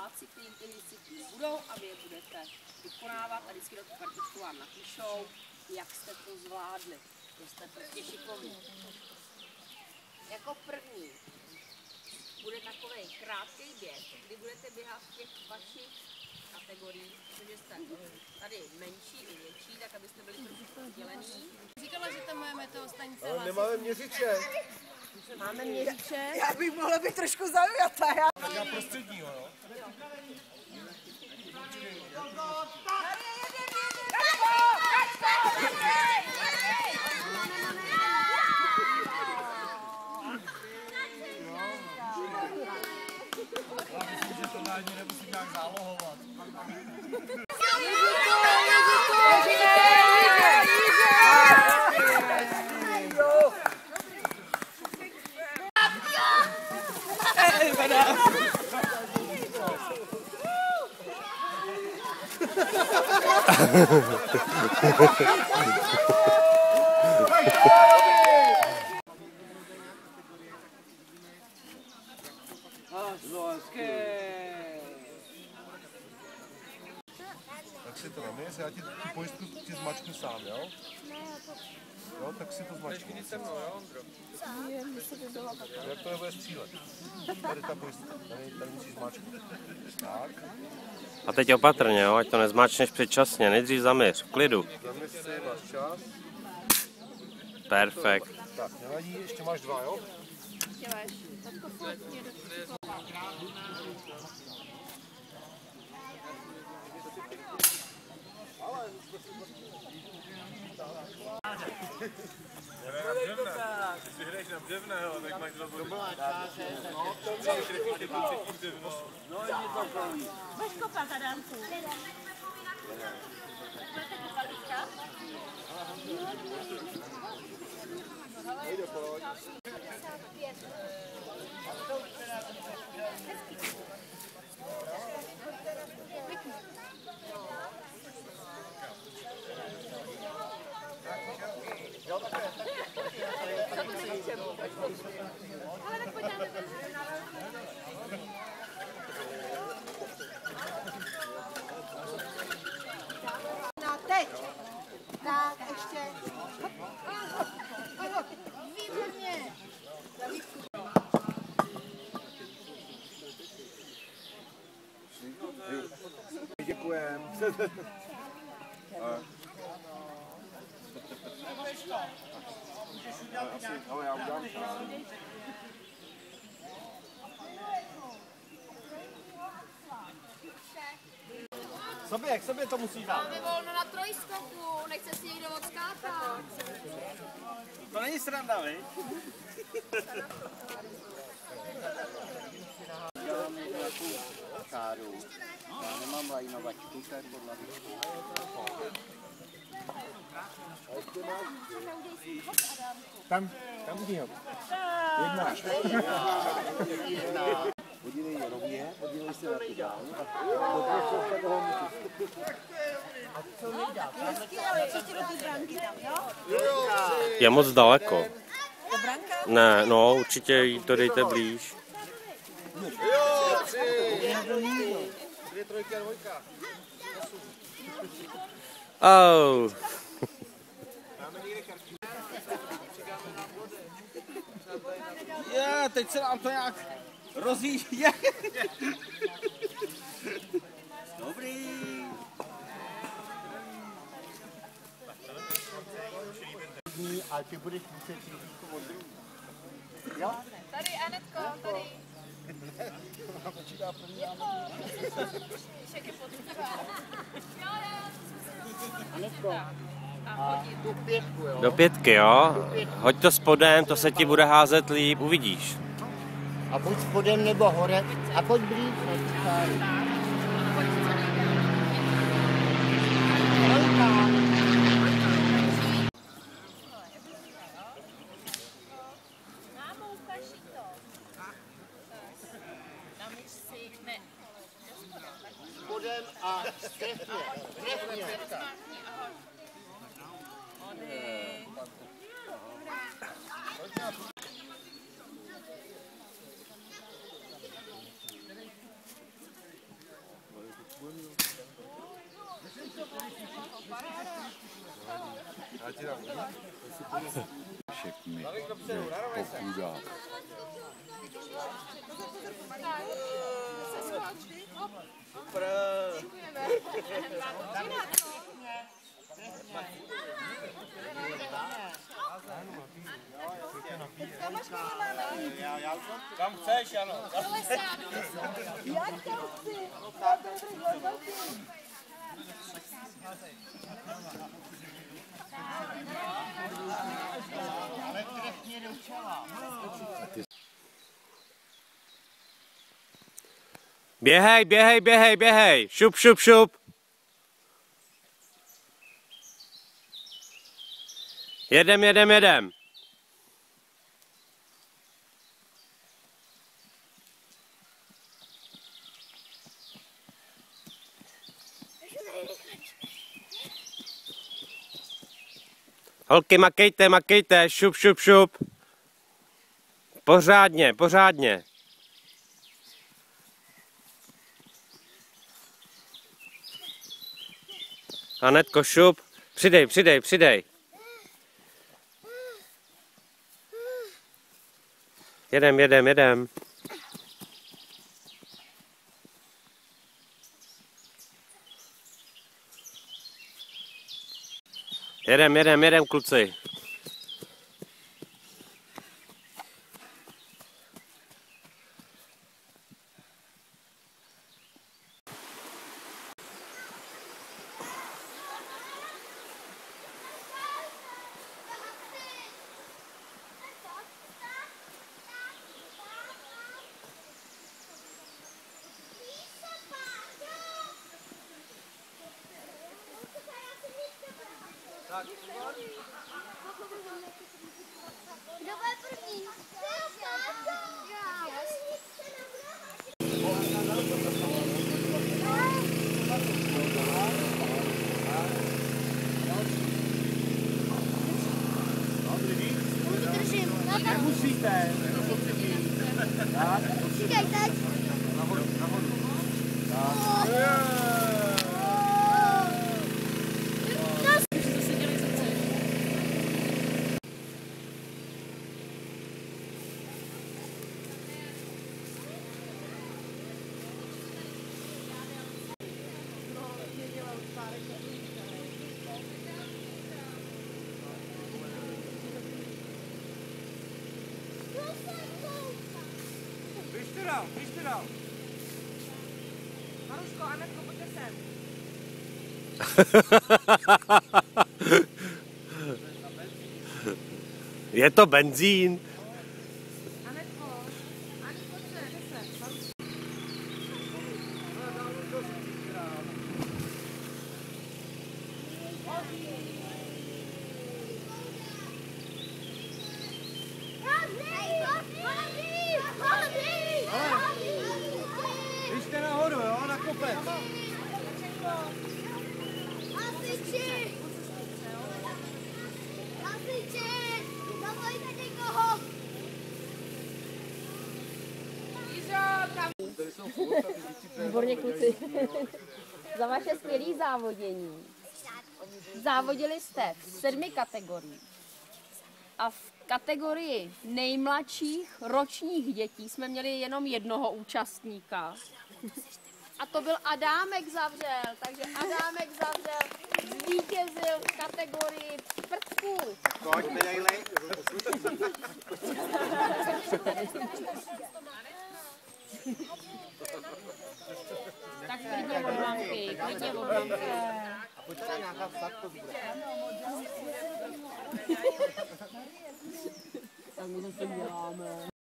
žáci, kteří ty disciplíny budou a vy je budete vykonávat a vždycky do tu kartičku vám napíšou, jak jste to zvládli. To jste prostě šikovní. Jako první bude takový krátký běh, kdy budete běhat v těch vašich kategoriích, protože jste tady menší i větší, tak abyste byli trošku oddělení. Říkala, že ta moje meteostanice ale nemáme měřiče. Máme měřiče. Já bych mohla být trošku zaujatá. Já prostředního, jo? Já myslím, že to ani nemusím nějak zálohovat. Tak si to naměř, já ti tu pojistku ti zmačknu sám, jo? Jo, tak si to zmačknu. Jak to nebude střílet? Tady ta pojistka, tady musíš zmačknout. Tak. A teď opatrně, jo, ať to nezmáčneš předčasně, nejdřív zaměř, v klidu. Zaměř si, máš čas. Perfekt. Tak, nevadí, ještě máš dva, jo? Když hraješ na břevného, tak máš dva body. Budeš kopat, Adamku. No teď. Tak, ještě. Výborně. Děkujem. Ale já udělám sám. Sobě to musí dát. Máme volno na trojskoku, nechce si někdo odskátat. To není sranda, viď? Dělám nějakou čáru. Já nemám lajnovačku, to je podle mě. Tam vidí ho. Jedna. Podívej rovně, podívej se na ty dál. Je moc daleko. Ne, no, určitě jí to dejte blíž. Jo, 3. 2 trojky a dvojka. Oh. Je, teď se nám to nějak rozjíždí. Dobrý. A ty budeš muset jít od druhý. Jo? Tady, Anetko, tady. Víš, jak je potřeba. Anetko, a tu 5, jo? Do 5, jo? Hoď to spodem, to se ti bude házet líp, uvidíš. A buď spodem nebo hore. A pojď blíž. Spodem a trefně. Já ti dám. Všechny pochůdá. Kam chceš, ano. Jak tam chci? Běhej, běhej, běhej, běhej. Šup, šup, šup. Jedem, jedem, jedem. Holky, makejte, makejte, šup, šup, šup. Pořádně, pořádně. Anetko, šup. Přidej, přidej, přidej. Jedem, jedem, jedem. Jedem, jedem, jedem, kluci. Kdo bude první? Držím. Nemusíte. Říkej teď. Nahoru, nahoru. Běžte dál, běžte dál. Maruško, Anetko, pojďte sem. Je to benzín. Anetko, Ani, pojď sem. Maruško. Běžte nahoru, jo, na kopec. Hasiči! Hasiči! Zavolejte někoho! Výborně, kluci. Za vaše skvělé závodění. Závodili jste v 7 kategoriích. A v kategorii nejmladších ročních dětí jsme měli jenom jednoho účastníka. A to byl Adámek Zavřel. Takže Adámek Zavřel zvítězil v kategorii prcků. Pojď, medaili. Tak klidně od mamky, klidně od mamky. A pojď tady nějaká vsadka bude. Tak my to děláme.